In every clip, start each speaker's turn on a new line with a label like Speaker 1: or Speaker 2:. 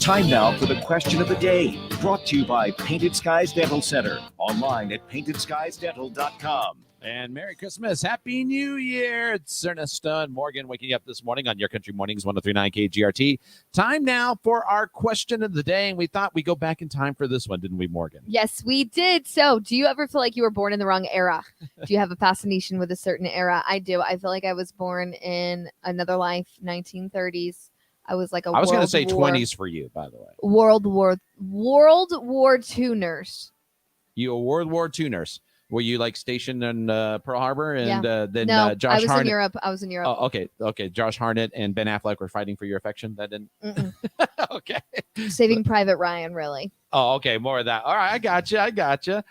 Speaker 1: Time now for the question of the day, brought to you by Painted Skies Dental Center, online at paintedskiesdental.com.
Speaker 2: And Merry Christmas. Happy New Year. It's Ernesto and Morgan waking up this morning on Your Country Mornings, 103.9 KGRT. Time now for our question of the day. And we thought we'd go back in time for this one, didn't we, Morgan?
Speaker 3: Yes, we did. So do you ever feel like you were born in the wrong era? Do you have a fascination with a certain era? I do. I feel like I was born in another life, 1930s. I was like
Speaker 2: I was going to say 20s for you, by the way.
Speaker 3: World War II nurse.
Speaker 2: You a World War II nurse. Were you like stationed in Pearl Harbor? And then
Speaker 3: no,
Speaker 2: Josh
Speaker 3: I was
Speaker 2: Harnett.
Speaker 3: in Europe. I was in Europe.
Speaker 2: Oh, okay. Josh Harnett and Ben Affleck were fighting for your affection. That didn't. Okay.
Speaker 3: Saving Private Ryan, really.
Speaker 2: Oh, okay. More of that. All right, I gotcha.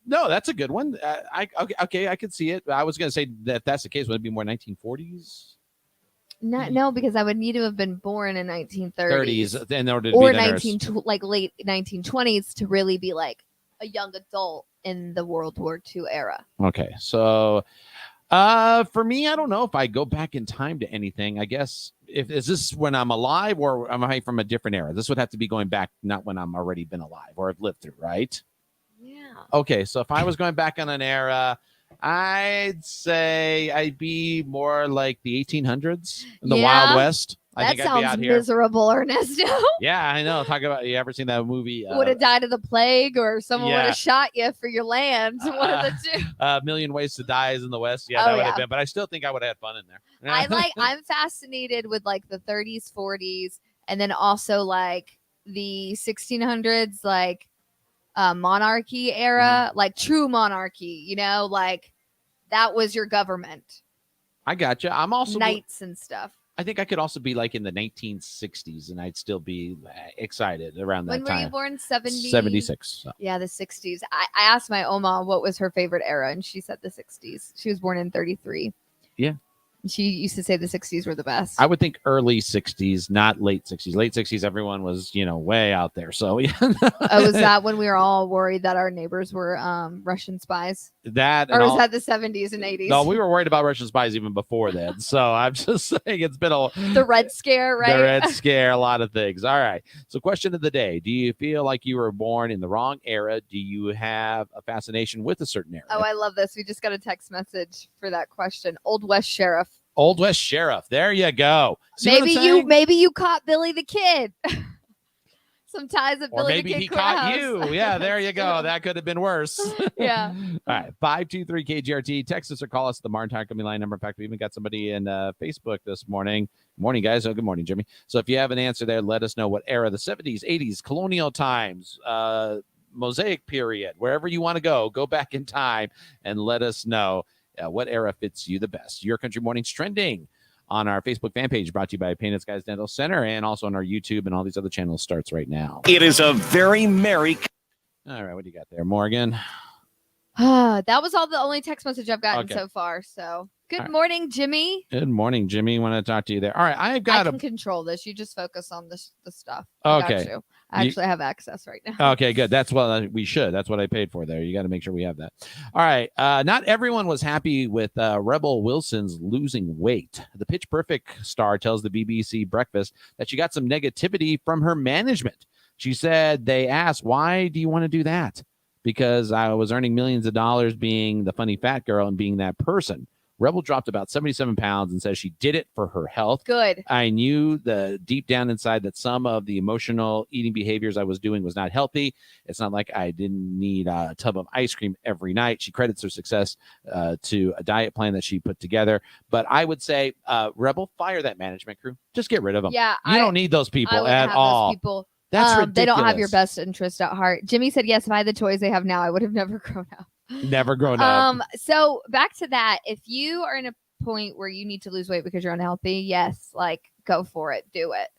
Speaker 2: No, that's a good one. Okay, I could see it. I was going to say that if that's the case, would it be more 1940s?
Speaker 3: No, because I would need to have been born in 1930s.
Speaker 2: 30s in order to
Speaker 3: or
Speaker 2: be the
Speaker 3: like late 1920s to really be like a young adult in the World War II era.
Speaker 2: Okay, so for me, I don't know if I go back in time to anything. I guess is this when I'm alive or am I from a different era? This would have to be going back, not when I'm already been alive or have lived through, right?
Speaker 3: Yeah.
Speaker 2: Okay, so if I was going back on an era, I'd say I'd be more like the 1800s, the Wild West. I think I'd be out here.
Speaker 3: Miserable, Ernesto.
Speaker 2: Yeah, I know. Talk about, you ever seen that movie?
Speaker 3: Would have died of the plague, or someone would have shot you for your land. One of the two.
Speaker 2: A Million Ways to Die is in the West. Yeah, that would have been. But I still think I would have had fun in there.
Speaker 3: I'm fascinated with like the 30s, 40s, and then also like the 1600s, like monarchy era, like true monarchy. You know, like that was your government.
Speaker 2: I gotcha. I'm also
Speaker 3: knights and stuff.
Speaker 2: I think I could also be like in the 1960s, and I'd still be excited around that time.
Speaker 3: When were you born?
Speaker 2: 76. So.
Speaker 3: Yeah, the 60s. I asked my Oma what was her favorite era, and she said the 60s. She was born in 33.
Speaker 2: Yeah.
Speaker 3: She used to say the 60s were the best.
Speaker 2: I would think early 60s, not late 60s. Late 60s, everyone was, way out there. So, yeah.
Speaker 3: Was that when we were all worried that our neighbors were Russian spies?
Speaker 2: Or
Speaker 3: was that the 70s and 80s?
Speaker 2: No, we were worried about Russian spies even before then. So I'm just saying it's been
Speaker 3: the Red Scare, right?
Speaker 2: The Red Scare, a lot of things. All right. So question of the day. Do you feel like you were born in the wrong era? Do you have a fascination with a certain era?
Speaker 3: Oh, I love this. We just got a text message for that question. Old West Sheriff.
Speaker 2: Old West Sheriff. There you go.
Speaker 3: See maybe you caught Billy the Kid. Some ties of Billy the Kid.
Speaker 2: Or maybe he caught you. Yeah, there you go. That could have been worse.
Speaker 3: Yeah.
Speaker 2: All right. 523 KGRT. Text us or call us the Martin Tire Company line number. In fact, we even got somebody in Facebook this morning. Morning, guys. Oh, good morning, Jimmy. So if you have an answer there, let us know what era, the 70s, 80s, colonial times, Mosaic period, wherever you want to go back in time and let us know what era fits you the best. Your Country Mornings trending on our Facebook fan page, brought to you by Painted Skies Dental Center, and also on our YouTube and all these other channels starts right now.
Speaker 1: It is a very merry.
Speaker 2: All right, what do you got there, Morgan?
Speaker 3: That was the only text message I've gotten so far. So good morning, Jimmy.
Speaker 2: Good morning, Jimmy. Want to talk to you there. All right, I
Speaker 3: can control this. You just focus on the stuff.
Speaker 2: Okay.
Speaker 3: I actually have access right now.
Speaker 2: Okay, good. That's what we should. That's what I paid for there. You got to make sure we have that. All right. Not everyone was happy with Rebel Wilson's losing weight. The Pitch Perfect star tells the BBC Breakfast that she got some negativity from her management. She said they asked, "Why do you want to do that?" Because I was earning millions of dollars being the funny fat girl and being that person. Rebel dropped about 77 pounds and says she did it for her health.
Speaker 3: Good.
Speaker 2: I knew deep down inside that some of the emotional eating behaviors I was doing was not healthy. It's not like I didn't need a tub of ice cream every night. She credits her success to a diet plan that she put together. But I would say, Rebel, fire that management crew. Just get rid of them.
Speaker 3: Yeah,
Speaker 2: you don't need those people at all.
Speaker 3: Those people.
Speaker 2: That's ridiculous.
Speaker 3: They don't have your best interest at heart. Jimmy said, yes, if I had the toys they have now, I would have never grown up.
Speaker 2: Never grown up.
Speaker 3: So back to that. If you are in a point where you need to lose weight because you're unhealthy, yes, like go for it. Do it.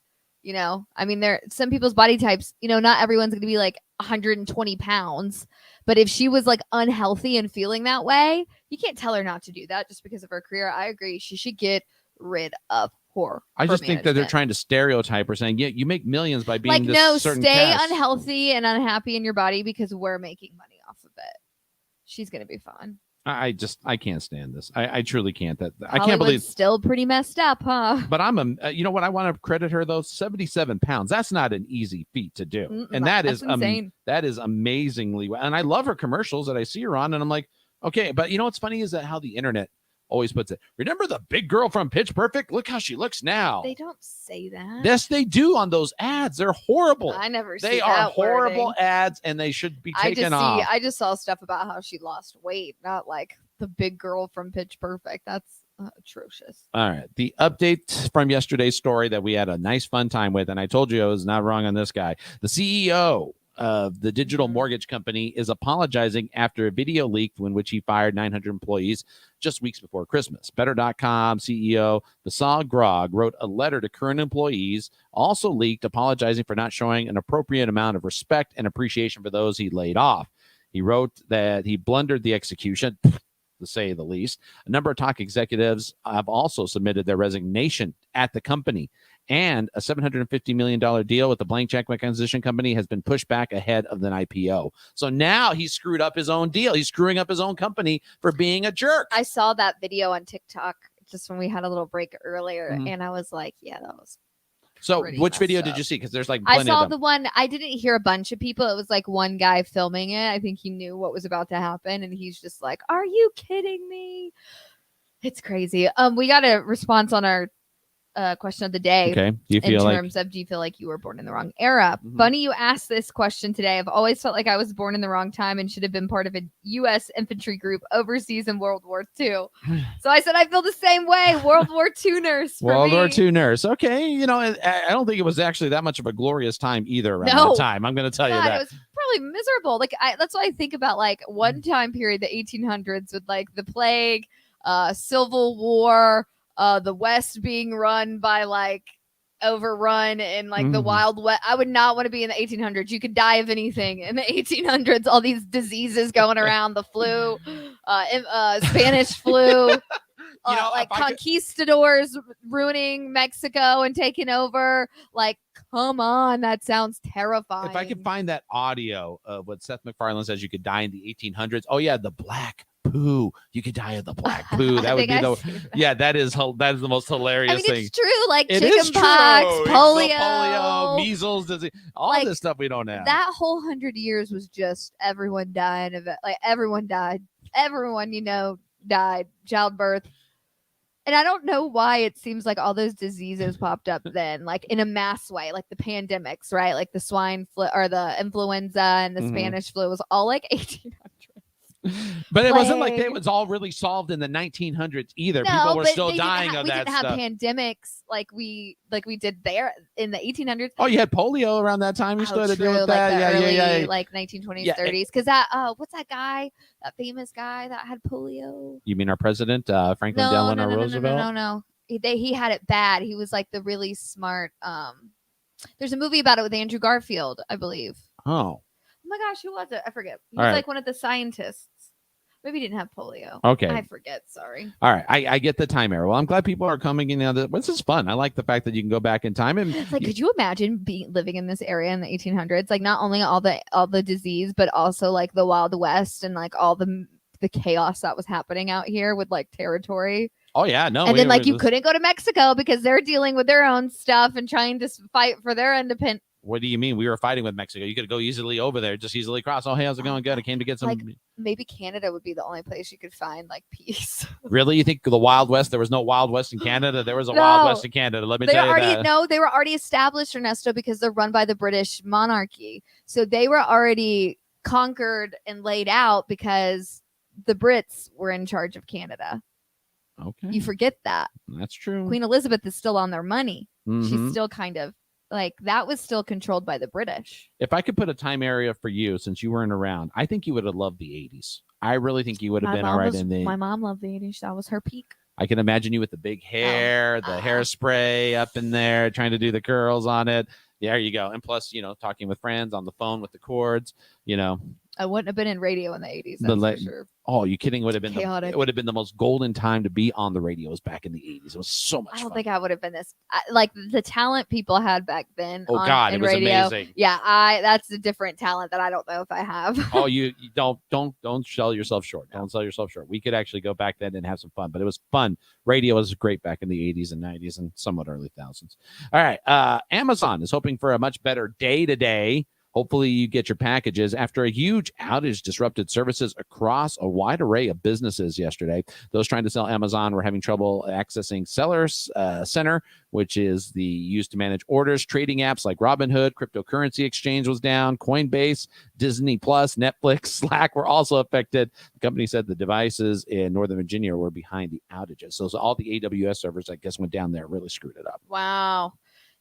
Speaker 3: I mean, some people's body types, not everyone's going to be like 120 pounds. But if she was like unhealthy and feeling that way, you can't tell her not to do that just because of her career. I agree. She should get rid of her.
Speaker 2: I just think that they're trying to stereotype her, saying, yeah, you make millions by being certain
Speaker 3: stay
Speaker 2: cast.
Speaker 3: Unhealthy and unhappy in your body because we're making money off of it. She's going to be fine.
Speaker 2: I can't stand this. I truly can't. I can't
Speaker 3: Hollywood's
Speaker 2: believe.
Speaker 3: still pretty messed up, huh?
Speaker 2: But you know what? I want to credit her though. 77 pounds. That's not an easy feat to do, and
Speaker 3: That's insane.
Speaker 2: that is amazingly. And I love her commercials that I see her on, and I'm like, okay. But you know what's funny is that how the internet always puts it. Remember the big girl from Pitch Perfect? Look how she looks now.
Speaker 3: They don't say that.
Speaker 2: Yes, they do on those ads. They're horrible.
Speaker 3: I never see
Speaker 2: They
Speaker 3: that
Speaker 2: are horrible
Speaker 3: wording.
Speaker 2: ads, and they should be taken off.
Speaker 3: I just saw stuff about how she lost weight, not like the big girl from Pitch Perfect. That's atrocious.
Speaker 2: All right. The update from yesterday's story that we had a nice fun time with, and I told you I was not wrong on this guy. The CEO of the digital mortgage company is apologizing after a video leaked in which he fired 900 employees just weeks before Christmas. Better.com CEO Basal Grog wrote a letter to current employees, also leaked, apologizing for not showing an appropriate amount of respect and appreciation for those he laid off. He wrote that he blundered the execution, to say the least. A number of top executives have also submitted their resignation at the company, and a $750 million deal with the blank check acquisition company has been pushed back ahead of an IPO. So now he screwed up his own deal. He's screwing up his own company for being a jerk.
Speaker 3: I saw that video on TikTok just when we had a little break earlier, and I was like, yeah, that was.
Speaker 2: So which video did you see? Because there's like
Speaker 3: I saw the one. I didn't hear a bunch of people. It was like one guy filming it. I think he knew what was about to happen, and he's just like, "Are you kidding me?" It's crazy. We got a response on our question of the day.
Speaker 2: Okay. Do you feel
Speaker 3: do you feel like you were born in the wrong era? Funny you asked this question today. I've always felt like I was born in the wrong time and should have been part of a U.S. infantry group overseas in World War II. So I said I feel the same way. World War II nurse.
Speaker 2: World War II nurse. Okay. You know, I don't think it was actually that much of a glorious time either around that time. I'm going to tell you that.
Speaker 3: It was probably miserable. Like that's what I think about. Like one time period, the 1800s, with like the plague, Civil War. The West being run by like overrun and like the Wild West. I would not want to be in the 1800s. You could die of anything in the 1800s. All these diseases going around, the flu, Spanish flu, like conquistadors ruining Mexico and taking over. Like, come on, that sounds terrifying.
Speaker 2: If I could find that audio of what Seth MacFarlane says you could die in the 1800s. Oh yeah, the black poo. You could die of the black poo. That would be that is the most hilarious thing.
Speaker 3: It's true. Like chicken pox, polio,
Speaker 2: measles, disease, all this stuff we don't have.
Speaker 3: That whole 100 years was just everyone dying of it. Like everyone died. Everyone, died. Childbirth. And I don't know why it seems like all those diseases popped up then, like in a mass way, like the pandemics, right? Like the swine flu or the influenza and the Spanish flu was all like 1800s.
Speaker 2: But it wasn't like it was all really solved in the 1900s either. People were still dying of that stuff.
Speaker 3: We didn't have pandemics like we did there in the 1800s.
Speaker 2: Oh, you had polio around that time. You still had to deal with that.
Speaker 3: Yeah. Like 1920s, 30s. Because that, what's that guy? That famous guy that had polio?
Speaker 2: You mean our president, Franklin Delano Roosevelt?
Speaker 3: No. He had it bad. He was like the really smart. There's a movie about it with Andrew Garfield, I believe.
Speaker 2: Oh
Speaker 3: my gosh, who was it? I forget. He was like one of the scientists. Maybe he didn't have polio.
Speaker 2: Okay.
Speaker 3: I forget. Sorry.
Speaker 2: All right. I get the time error. Well, I'm glad people are coming in now. This is fun. I like the fact that you can go back in time and
Speaker 3: could you imagine living in this area in the 1800s? Like not only all the disease, but also like the Wild West and like all the chaos that was happening out here with like territory.
Speaker 2: Oh yeah, no.
Speaker 3: And then you couldn't go to Mexico because they're dealing with their own stuff and trying to fight for their independence.
Speaker 2: What do you mean? We were fighting with Mexico. You could go easily over there, just easily cross. Oh, hey, how's it going? Good. I came to get some.
Speaker 3: Like, maybe Canada would be the only place you could find like peace.
Speaker 2: Really? You think the Wild West? There was no Wild West in Canada. There was a Wild West in Canada. Let me tell you that.
Speaker 3: No, they were already established, Ernesto, because they're run by the British monarchy. So they were already conquered and laid out because the Brits were in charge of Canada.
Speaker 2: Okay.
Speaker 3: You forget that.
Speaker 2: That's true.
Speaker 3: Queen Elizabeth is still on their money. She's still kind of. Like that was still controlled by the British.
Speaker 2: If I could put a time area for you, since you weren't around, I think you would have loved the 80s. I really think you would have been all right in the.
Speaker 3: My mom loved the 80s. That was her peak.
Speaker 2: I can imagine you with the big hair, the hairspray up in there, trying to do the curls on it. There you go. And plus, talking with friends on the phone with the cords.
Speaker 3: I wouldn't have been in radio in the 80s.
Speaker 2: The
Speaker 3: That's for sure.
Speaker 2: Oh, you kidding? Would have been
Speaker 3: Chaotic.
Speaker 2: it would have been the most golden time to be on the radios back in the 80s. It was so much
Speaker 3: I don't
Speaker 2: fun.
Speaker 3: think I would have been this like the talent people had back then.
Speaker 2: Oh God,
Speaker 3: in
Speaker 2: it was
Speaker 3: radio.
Speaker 2: amazing.
Speaker 3: Yeah, that's a different talent that I don't know if I have.
Speaker 2: Oh, you don't sell yourself short. Don't sell yourself short. We could actually go back then and have some fun, but it was fun. Radio was great back in the 80s and 90s and somewhat early thousands. All right, Amazon is hoping for a much better day today. Hopefully you get your packages after a huge outage disrupted services across a wide array of businesses yesterday. Those trying to sell Amazon were having trouble accessing Sellers Center, which is the used to manage orders. Trading apps like Robinhood, cryptocurrency exchange was down. Coinbase, Disney Plus, Netflix, Slack were also affected. The company said the devices in Northern Virginia were behind the outages. So all the AWS servers, I guess, went down there, really screwed it up.
Speaker 3: Wow.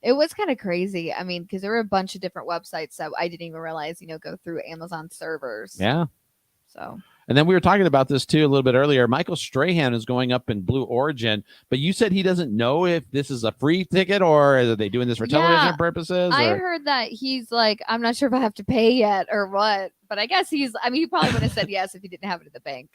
Speaker 3: It was kind of crazy. I mean, because there were a bunch of different websites that I didn't even realize, go through Amazon servers.
Speaker 2: Yeah.
Speaker 3: So.
Speaker 2: And then we were talking about this too a little bit earlier. Michael Strahan is going up in Blue Origin, but you said he doesn't know if this is a free ticket or are they doing this for television purposes?
Speaker 3: I heard that he's like, I'm not sure if I have to pay yet or what, but I guess he probably would have said yes if he didn't have it at the bank.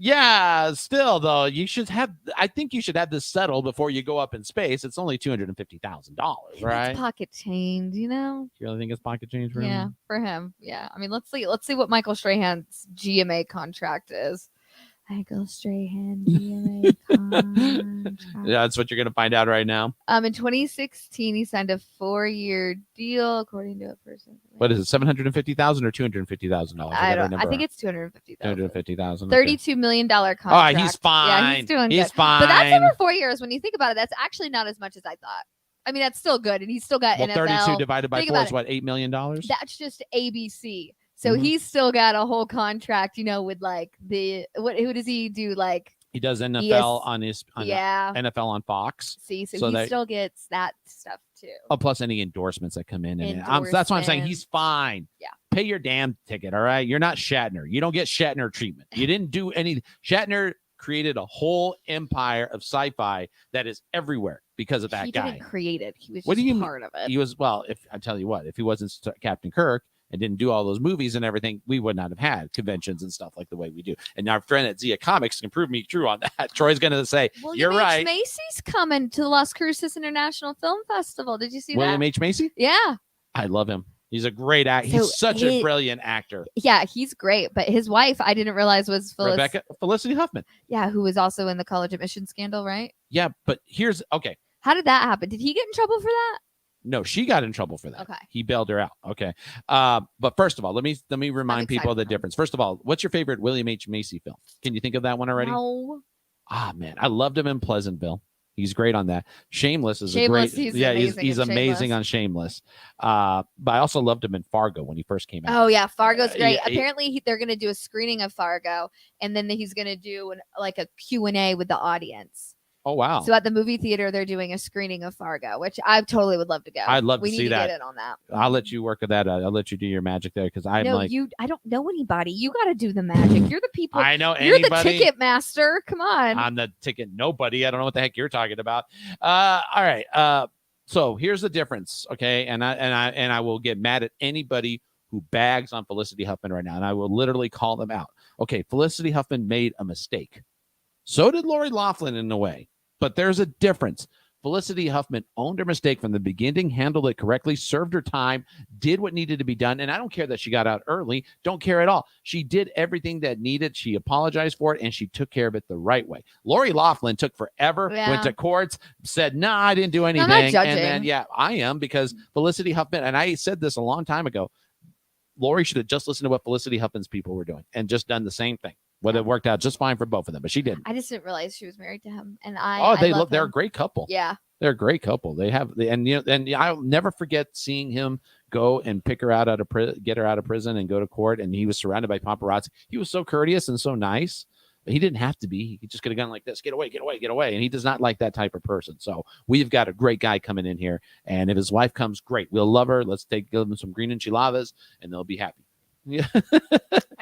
Speaker 2: Yeah, still though, I think you should have this settled before you go up in space. It's only $250,000, right?
Speaker 3: It's pocket change,
Speaker 2: You really think it's pocket change for him?
Speaker 3: Yeah, for him. Yeah. I mean, let's see what Michael Strahan's GMA contract is. Michael Strahan GMA contract.
Speaker 2: Yeah, that's what you're gonna find out right now.
Speaker 3: In 2016, he signed a 4-year deal, according to a person.
Speaker 2: What is it? $750,000 or $250,000?
Speaker 3: I think it's $250,000.
Speaker 2: $250,000.
Speaker 3: $32 million contract.
Speaker 2: Oh, he's fine.
Speaker 3: Yeah, he's doing good.
Speaker 2: Fine.
Speaker 3: But that's over 4 years. When you think about it, that's actually not as much as I thought. I mean, that's still good, and he's still got NFL.
Speaker 2: 32 divided by 4 is what, $8 million?
Speaker 3: That's just ABC. So he's still got a whole contract, with like who does he do? Like
Speaker 2: he does NFL on NFL on Fox.
Speaker 3: See, so he still gets that stuff too.
Speaker 2: Oh, plus any endorsements that come in. That's why I'm saying he's fine.
Speaker 3: Yeah.
Speaker 2: Pay your damn ticket, all right? You're not Shatner. You don't get Shatner treatment. You didn't do any. Shatner created a whole empire of sci-fi that is everywhere because of that guy.
Speaker 3: He didn't create it. He was just part of it.
Speaker 2: He was, if I tell you what, if he wasn't Captain Kirk and didn't do all those movies and everything, we would not have had conventions and stuff like the way we do. And our friend at Zia Comics can prove me true on that. Troy's going to say, you're right.
Speaker 3: Macy's coming to the Las Cruces International Film Festival. Did you see
Speaker 2: William
Speaker 3: that?
Speaker 2: H. Macy?
Speaker 3: Yeah.
Speaker 2: I love him. He's a great actor. He's such a brilliant actor.
Speaker 3: Yeah, he's great. But his wife, I didn't realize was
Speaker 2: Felicity Huffman.
Speaker 3: Yeah, who was also in the college admission scandal, right?
Speaker 2: Yeah, but okay.
Speaker 3: How did that happen? Did he get in trouble for that?
Speaker 2: No, she got in trouble for that.
Speaker 3: Okay.
Speaker 2: He bailed her out. Okay. But first of all, let me remind people of the difference. First of all, what's your favorite William H. Macy film? Can you think of that one already?
Speaker 3: No.
Speaker 2: Ah, man. I loved him in Pleasantville. He's great on that. Shameless is
Speaker 3: Shameless,
Speaker 2: a great. He's amazing on Shameless. But I also loved him in Fargo when he first came out.
Speaker 3: Oh yeah, Fargo's great. Apparently they're going to do a screening of Fargo, and then he's going to do a Q&A with the audience.
Speaker 2: Oh wow!
Speaker 3: So at the movie theater, they're doing a screening of Fargo, which I totally would love to go.
Speaker 2: I'd love to see that.
Speaker 3: Get in on that.
Speaker 2: I'll let you work with that. I'll let you do your magic there because I
Speaker 3: don't know anybody. You got to do the magic. You're the people.
Speaker 2: I know.
Speaker 3: You're the ticket master. Come on.
Speaker 2: I'm the ticket nobody. I don't know what the heck you're talking about. All right. So here's the difference. Okay, and I will get mad at anybody who bags on Felicity Huffman right now, and I will literally call them out. Okay, Felicity Huffman made a mistake. So did Lori Loughlin in a way, but there's a difference. Felicity Huffman owned her mistake from the beginning, handled it correctly, served her time, did what needed to be done. And I don't care that she got out early. Don't care at all. She did everything that needed. She apologized for it, and she took care of it the right way. Lori Loughlin took forever, went to courts, said, no, I didn't do anything.
Speaker 3: I'm not judging.
Speaker 2: And then, I am, because Felicity Huffman, and I said this a long time ago, Lori should have just listened to what Felicity Huffman's people were doing and just done the same thing. Would have worked out just fine for both of them, but she didn't.
Speaker 3: I just didn't realize she was married to him, and
Speaker 2: they're a great couple.
Speaker 3: Yeah,
Speaker 2: they're a great couple. And I'll never forget seeing him go and pick her out get her out of prison and go to court. And he was surrounded by paparazzi. He was so courteous and so nice. But he didn't have to be. He just could have gone like this: get away, get away, get away. And he does not like that type of person. So we've got a great guy coming in here, and if his wife comes, great. We'll love her. Let's give them some green enchiladas, and they'll be happy. Yeah.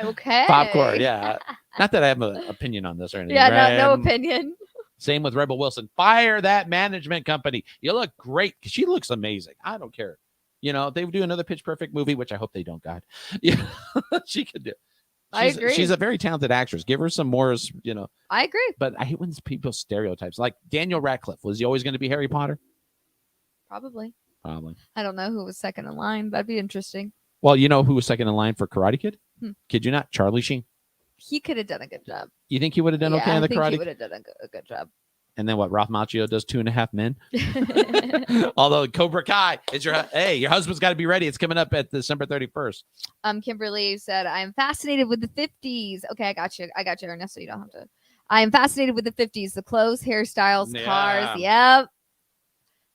Speaker 3: Okay.
Speaker 2: Popcorn. Yeah. Not that I have an opinion on this or anything.
Speaker 3: Yeah.
Speaker 2: Right?
Speaker 3: No opinion.
Speaker 2: Same with Rebel Wilson. Fire that management company. You look great. She looks amazing. I don't care. You know, they would do another Pitch Perfect movie, which I hope they don't. God, yeah, she could do.
Speaker 3: I agree.
Speaker 2: She's a very talented actress. Give her some more, you know.
Speaker 3: I agree.
Speaker 2: But I hate when people stereotypes. Like Daniel Radcliffe, was he always going to be Harry Potter?
Speaker 3: Probably.
Speaker 2: Probably.
Speaker 3: I don't know who was second in line. That'd be interesting.
Speaker 2: Well, you know who was second in line for Karate Kid? Kid you not? Charlie Sheen.
Speaker 3: He could have done a good job.
Speaker 2: You think he would have done okay in the Karate?
Speaker 3: He would have done a good job.
Speaker 2: And then what? Ralph Macchio does 2.5 Men. Although Cobra Kai is your husband's got to be ready. It's coming up at December 31st.
Speaker 3: Kimberly said, "I'm fascinated with the 50s." Okay, I got you, Ernesto. You don't have to. I am fascinated with the 50s. The clothes, hairstyles, cars. Yep.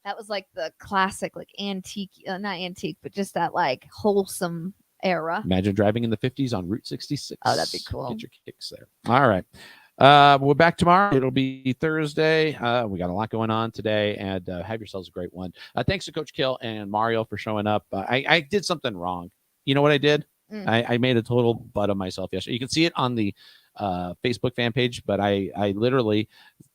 Speaker 3: That was like the classic, like antique, not antique, but just that like wholesome era.
Speaker 2: Imagine driving in the 50s on Route 66.
Speaker 3: Oh, that'd be cool.
Speaker 2: Get your kicks there. All right. We're back tomorrow. It'll be Thursday. We got a lot going on today, and have yourselves a great one. Thanks to Coach Kill and Mario for showing up. I did something wrong. You know what I did? I made a total butt of myself yesterday. You can see it on the Facebook fan page, but I literally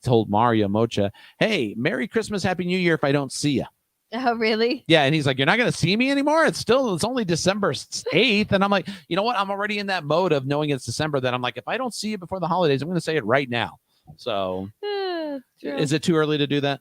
Speaker 2: told Mario Mocha, "Hey, Merry Christmas, Happy New Year if I don't see you."
Speaker 3: Oh, really?
Speaker 2: Yeah, and he's like, "You're not going to see me anymore? It's only December 8th." And I'm like, you know what? I'm already in that mode of knowing it's December that I'm like, if I don't see you before the holidays, I'm going to say it right now. So is it too early to do that?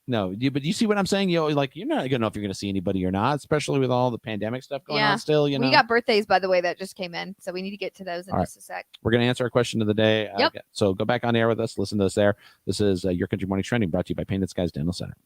Speaker 2: No, but you see what I'm saying? You're not going to know if you're going to see anybody or not, especially with all the pandemic stuff going on still. You know,
Speaker 3: we got birthdays, by the way, that just came in, so we need to get to those in just a sec.
Speaker 2: We're going to answer a question of the day.
Speaker 3: Yep.
Speaker 2: So go back on air with us. Listen to us there. This is Your Country Morning Trending, brought to you by Painted Skies Dental Center.